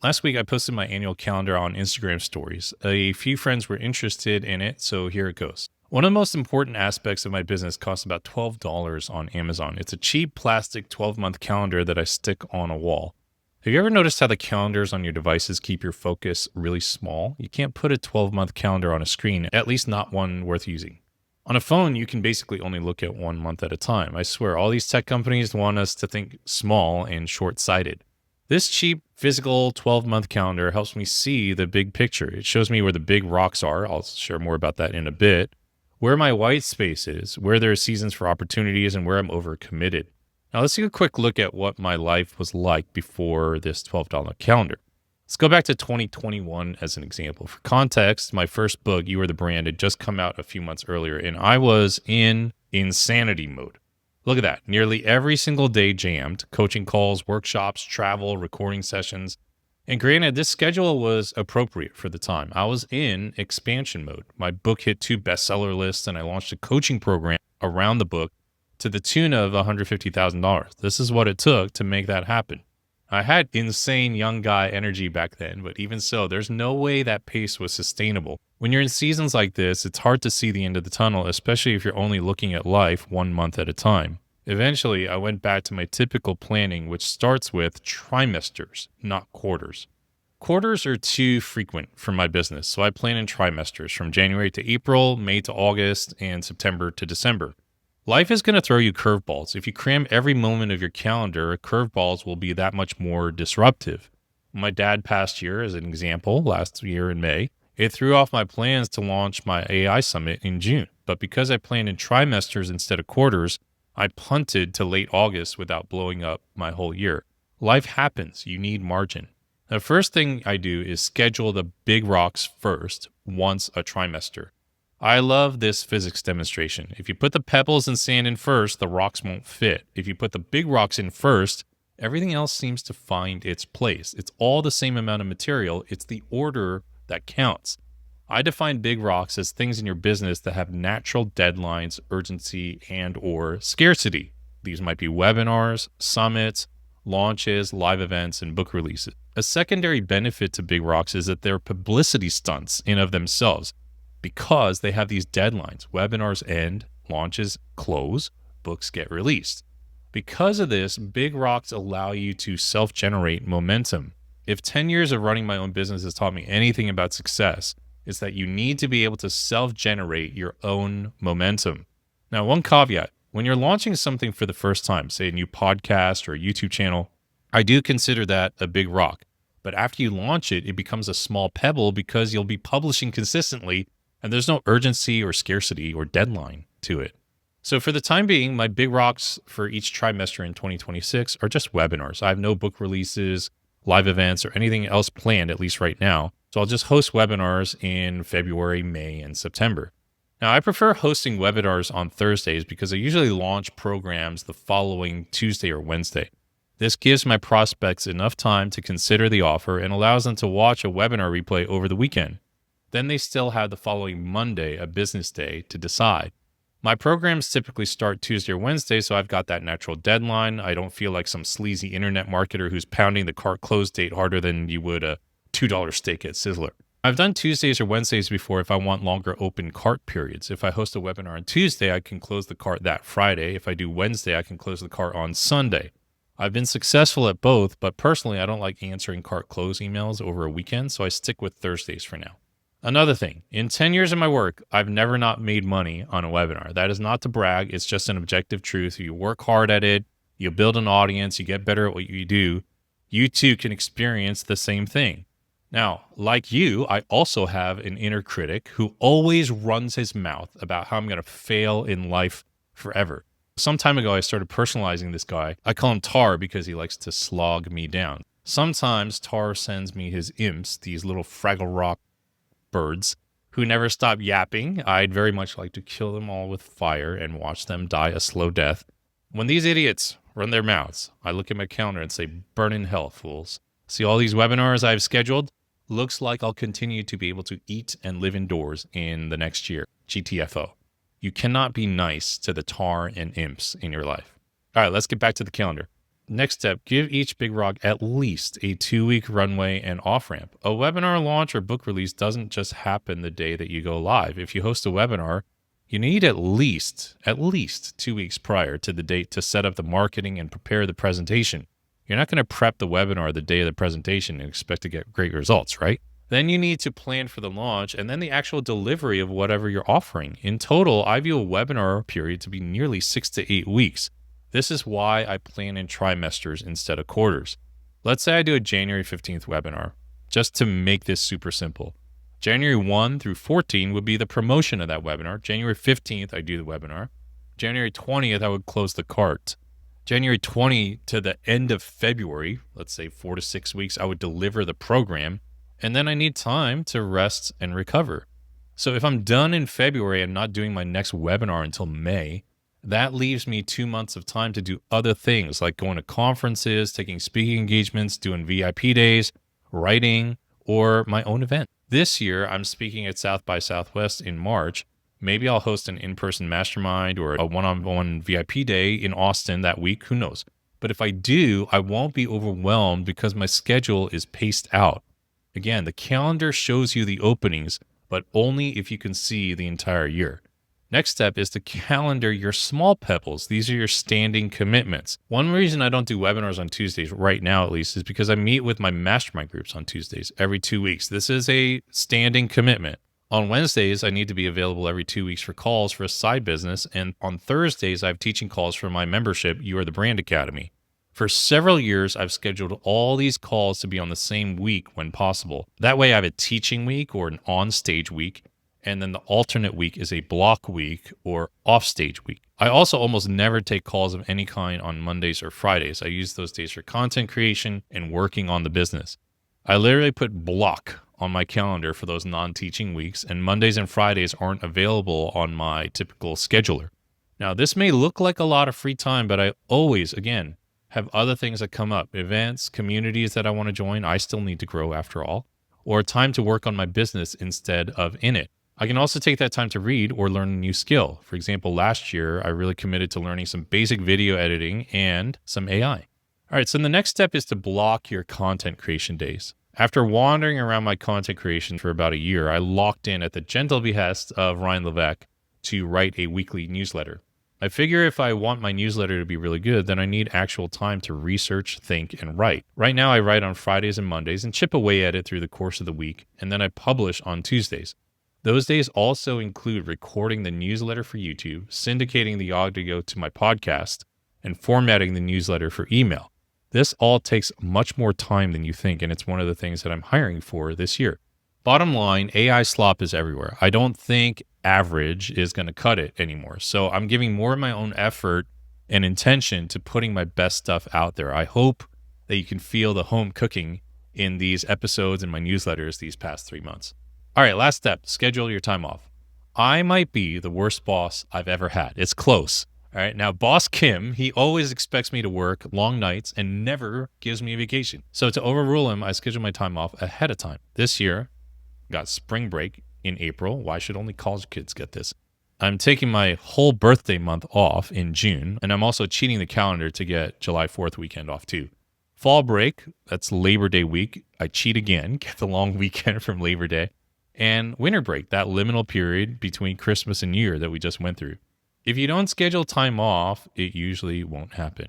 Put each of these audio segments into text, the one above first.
Last week, I posted my annual calendar on Instagram stories. A few friends were interested in it, so here it goes. One of the most important aspects of my business costs about $12 on Amazon. It's a cheap plastic 12-month calendar that I stick on a wall. Have you ever noticed how the calendars on your devices keep your focus really small? You can't put a 12-month calendar on a screen, at least not one worth using. On a phone, you can basically only look at 1 month at a time. I swear, all these tech companies want us to think small and short-sighted. This cheap physical 12-month calendar helps me see the big picture. It shows me where the big rocks are. I'll share more about that in a bit. Where my white space is, where there are seasons for opportunities, and where I'm overcommitted. Now let's take a quick look at what my life was like before this $12 calendar. Let's go back to 2021 as an example. For context, my first book, You Are the Brand, had just come out a few months earlier, and I was in insanity mode. Look at that. Nearly every single day jammed. Coaching calls, workshops, travel, recording sessions. And granted, this schedule was appropriate for the time. I was in expansion mode. My book hit 2 bestseller lists, and I launched a coaching program around the book to the tune of $150,000. This is what it took to make that happen. I had insane young guy energy back then, but even so, there's no way that pace was sustainable. When you're in seasons like this, it's hard to see the end of the tunnel, especially if you're only looking at life 1 month at a time. Eventually, I went back to my typical planning, which starts with trimesters, not quarters. Quarters are too frequent for my business, so I plan in trimesters from January to April, May to August, and September to December. Life is going to throw you curveballs. If you cram every moment of your calendar, curveballs will be that much more disruptive. My dad passed year, as an example, last year in May. It threw off my plans to launch my AI summit in June. But because I planned in trimesters instead of quarters, I punted to late August without blowing up my whole year. Life happens. You need margin. The first thing I do is schedule the big rocks first, once a trimester. I love this physics demonstration. If you put the pebbles and sand in first, the rocks won't fit. If you put the big rocks in first, everything else seems to find its place. It's all the same amount of material. It's the order that counts. I define big rocks as things in your business that have natural deadlines, urgency, and or scarcity. These might be webinars, summits, launches, live events, and book releases. A secondary benefit to big rocks is that they're publicity stunts in of themselves because they have these deadlines. Webinars end, launches close, books get released. Because of this, big rocks allow you to self-generate momentum. If 10 years of running my own business has taught me anything about success, it's that you need to be able to self-generate your own momentum. Now, one caveat, when you're launching something for the first time, say a new podcast or a YouTube channel, I do consider that a big rock. But after you launch it, it becomes a small pebble because you'll be publishing consistently and there's no urgency or scarcity or deadline to it. So for the time being, my big rocks for each trimester in 2026 are just webinars. I have no book releases, live events, or anything else planned, at least right now. So I'll just host webinars in February, May, and September. Now, I prefer hosting webinars on Thursdays because I usually launch programs the following Tuesday or Wednesday. This gives my prospects enough time to consider the offer and allows them to watch a webinar replay over the weekend. Then they still have the following Monday, a business day, to decide. My programs typically start Tuesday or Wednesday, so I've got that natural deadline. I don't feel like some sleazy internet marketer who's pounding the cart close date harder than you would a $2 steak at Sizzler. I've done Tuesdays or Wednesdays before if I want longer open cart periods. If I host a webinar on Tuesday, I can close the cart that Friday. If I do Wednesday, I can close the cart on Sunday. I've been successful at both, but personally, I don't like answering cart close emails over a weekend, so I stick with Thursdays for now. Another thing, in 10 years of my work, I've never not made money on a webinar. That is not to brag. It's just an objective truth. You work hard at it, you build an audience, you get better at what you do. You too can experience the same thing. Now, like you, I also have an inner critic who always runs his mouth about how I'm going to fail in life forever. Some time ago, I started personalizing this guy. I call him Tar because he likes to slog me down. Sometimes Tar sends me his imps, these little Fraggle Rock birds who never stop yapping. I'd very much like to kill them all with fire and watch them die a slow death. When these idiots run their mouths, I look at my calendar and say, burn in hell, fools. See all these webinars I've scheduled? Looks like I'll continue to be able to eat and live indoors in the next year. GTFO. You cannot be nice to the tar and imps in your life. All right, let's get back to the calendar. Next step, give each big rock at least a 2-week runway and off ramp. A webinar launch or book release doesn't just happen the day that you go live. If you host a webinar, you need at least 2 weeks prior to the date to set up the marketing and prepare the presentation. You're not going to prep the webinar the day of the presentation and expect to get great results, right? Then you need to plan for the launch and then the actual delivery of whatever you're offering. In total, I view a webinar period to be nearly 6 to 8 weeks. This is why I plan in trimesters instead of quarters. Let's say I do a January 15th webinar, just to make this super simple. January 1 through 14 would be the promotion of that webinar. January 15th, I do the webinar. January 20th, I would close the cart. January 20 to the end of February, let's say 4 to 6 weeks, I would deliver the program. And then I need time to rest and recover. So if I'm done in February and not doing my next webinar until May, that leaves me 2 months of time to do other things like going to conferences, taking speaking engagements, doing VIP days, writing, or my own event. This year, I'm speaking at South by Southwest in March. Maybe I'll host an in-person mastermind or a one-on-one VIP day in Austin that week. Who knows? But if I do, I won't be overwhelmed because my schedule is paced out. Again, the calendar shows you the openings, but only if you can see the entire year. Next step is to calendar your small pebbles. These are your standing commitments. One reason I don't do webinars on Tuesdays right now, at least, is because I meet with my mastermind groups on Tuesdays every 2 weeks. This is a standing commitment. On Wednesdays, I need to be available every 2 weeks for calls for a side business. And on Thursdays, I have teaching calls for my membership, You Are the Brand Academy. For several years, I've scheduled all these calls to be on the same week when possible. That way I have a teaching week or an on-stage week, and then the alternate week is a block week or off-stage week. I also almost never take calls of any kind on Mondays or Fridays. I use those days for content creation and working on the business. I literally put block on my calendar for those non-teaching weeks, and Mondays and Fridays aren't available on my typical scheduler. Now, this may look like a lot of free time, but I always, again, have other things that come up, events, communities that I want to join. I still need to grow after all, or time to work on my business instead of in it. I can also take that time to read or learn a new skill. For example, last year, I really committed to learning some basic video editing and some AI. All right, so the next step is to block your content creation days. After wandering around my content creation for about a year, I locked in at the gentle behest of Ryan Levesque to write a weekly newsletter. I figure if I want my newsletter to be really good, then I need actual time to research, think, and write. Right now, I write on Fridays and Mondays and chip away at it through the course of the week, and then I publish on Tuesdays. Those days also include recording the newsletter for YouTube, syndicating the audio to my podcast, and formatting the newsletter for email. This all takes much more time than you think, and it's one of the things that I'm hiring for this year. Bottom line, AI slop is everywhere. I don't think average is going to cut it anymore. So I'm giving more of my own effort and intention to putting my best stuff out there. I hope that you can feel the home cooking in these episodes and my newsletters these past 3 months. All right, last step, schedule your time off. I might be the worst boss I've ever had. It's close. All right, now boss Kim, he always expects me to work long nights and never gives me a vacation. So to overrule him, I schedule my time off ahead of time. This year, got spring break in April. Why should only college kids get this? I'm taking my whole birthday month off in June, and I'm also cheating the calendar to get July 4th weekend off too. Fall break, that's Labor Day week. I cheat again, get the long weekend from Labor Day. And winter break, that liminal period between Christmas and New Year that we just went through. If you don't schedule time off, it usually won't happen.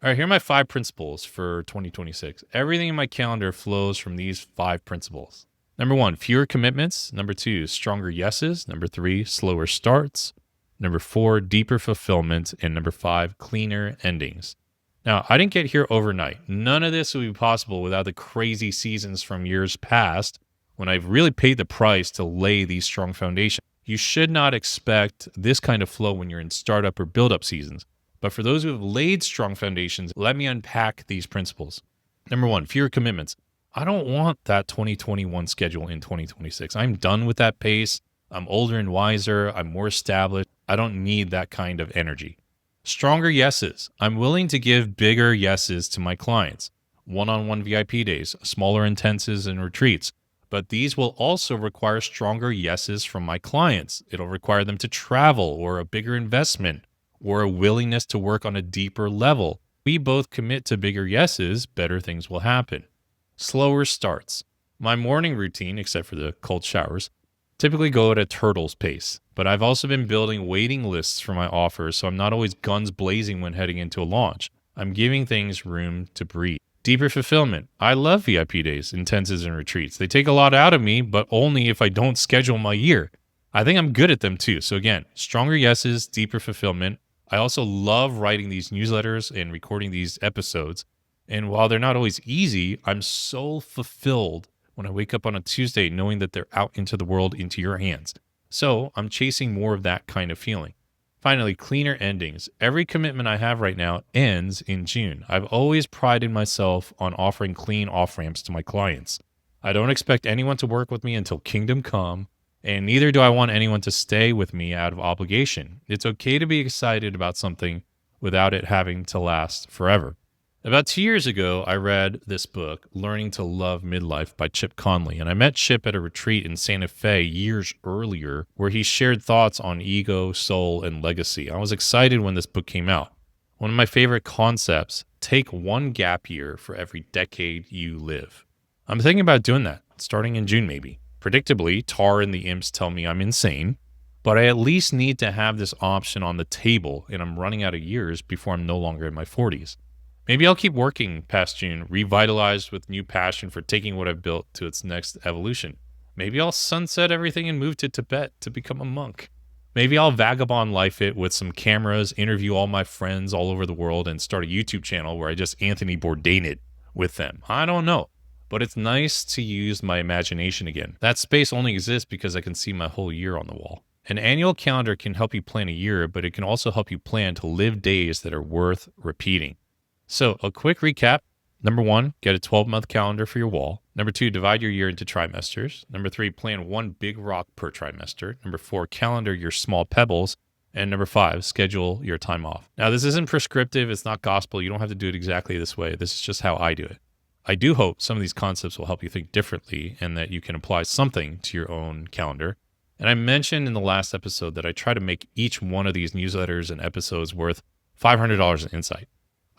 All right, here are my 5 principles for 2026. Everything in my calendar flows from these 5 principles. Number 1, fewer commitments. Number 2, stronger yeses. Number 3, slower starts. Number 4, deeper fulfillment. And number 5, cleaner endings. Now, I didn't get here overnight. None of this would be possible without the crazy seasons from years past when I've really paid the price to lay these strong foundations. You should not expect this kind of flow when you're in startup or build-up seasons. But for those who have laid strong foundations, let me unpack these principles. Number 1, fewer commitments. I don't want that 2021 schedule in 2026. I'm done with that pace. I'm older and wiser. I'm more established. I don't need that kind of energy. Stronger yeses. I'm willing to give bigger yeses to my clients. One-on-one VIP days, smaller intensives and retreats. But these will also require stronger yeses from my clients. It'll require them to travel or a bigger investment or a willingness to work on a deeper level. we both commit to bigger yeses, better things will happen. Slower starts. My morning routine, except for the cold showers, typically go at a turtle's pace, but I've also been building waiting lists for my offers so I'm not always guns blazing when heading into a launch. I'm giving things room to breathe. Deeper fulfillment. I love VIP days, intensives, and retreats. They take a lot out of me, but only if I don't schedule my year. I think I'm good at them too. So again, stronger yeses, deeper fulfillment. I also love writing these newsletters and recording these episodes. And while they're not always easy, I'm so fulfilled when I wake up on a Tuesday knowing that they're out into the world, into your hands. So I'm chasing more of that kind of feeling. Finally, cleaner endings. Every commitment I have right now ends in June. I've always prided myself on offering clean off-ramps to my clients. I don't expect anyone to work with me until kingdom come, and neither do I want anyone to stay with me out of obligation. It's okay to be excited about something without it having to last forever. About 2 years ago, I read this book, Learning to Love Midlife by Chip Conley, and I met Chip at a retreat in Santa Fe years earlier where he shared thoughts on ego, soul, and legacy. I was excited when this book came out. One of my favorite concepts, take one gap year for every decade you live. I'm thinking about doing that, starting in June maybe. Predictably, Tar and the Imps tell me I'm insane, but I at least need to have this option on the table, and I'm running out of years before I'm no longer in my 40s. Maybe I'll keep working past June, revitalized with new passion for taking what I've built to its next evolution. Maybe I'll sunset everything and move to Tibet to become a monk. Maybe I'll vagabond life it with some cameras, interview all my friends all over the world, and start a YouTube channel where I just Anthony Bourdain it with them. I don't know, but it's nice to use my imagination again. That space only exists because I can see my whole year on the wall. An annual calendar can help you plan a year, but it can also help you plan to live days that are worth repeating. So a quick recap. Number 1, get a 12-month calendar for your wall. Number 2, divide your year into trimesters. Number 3, plan one big rock per trimester. Number 4, calendar your small pebbles. And number 5, schedule your time off. Now, this isn't prescriptive. It's not gospel. You don't have to do it exactly this way. This is just how I do it. I do hope some of these concepts will help you think differently and that you can apply something to your own calendar. And I mentioned in the last episode that I try to make each one of these newsletters and episodes worth $500 in insight.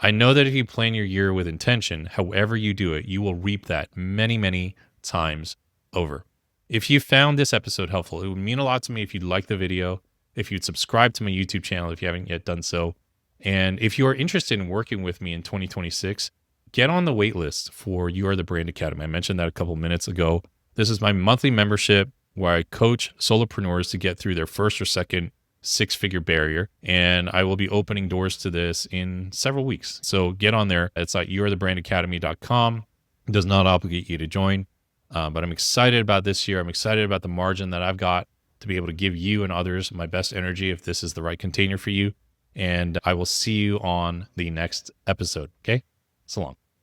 I know that if you plan your year with intention, however you do it, you will reap that many, many times over. If you found this episode helpful, it would mean a lot to me if you'd like the video, if you'd subscribe to my YouTube channel if you haven't yet done so. And if you are interested in working with me in 2026, get on the wait list for You Are the Brand Academy. I mentioned that a couple minutes ago. This is my monthly membership where I coach solopreneurs to get through their first or second six-figure barrier, and I will be opening doors to this in several weeks. So get on there. It's at youarethebrandacademy.com. It does not obligate you to join, but I'm excited about this year. I'm excited about the margin that I've got to be able to give you and others my best energy if this is the right container for you. And I will see you on the next episode. Okay? So long.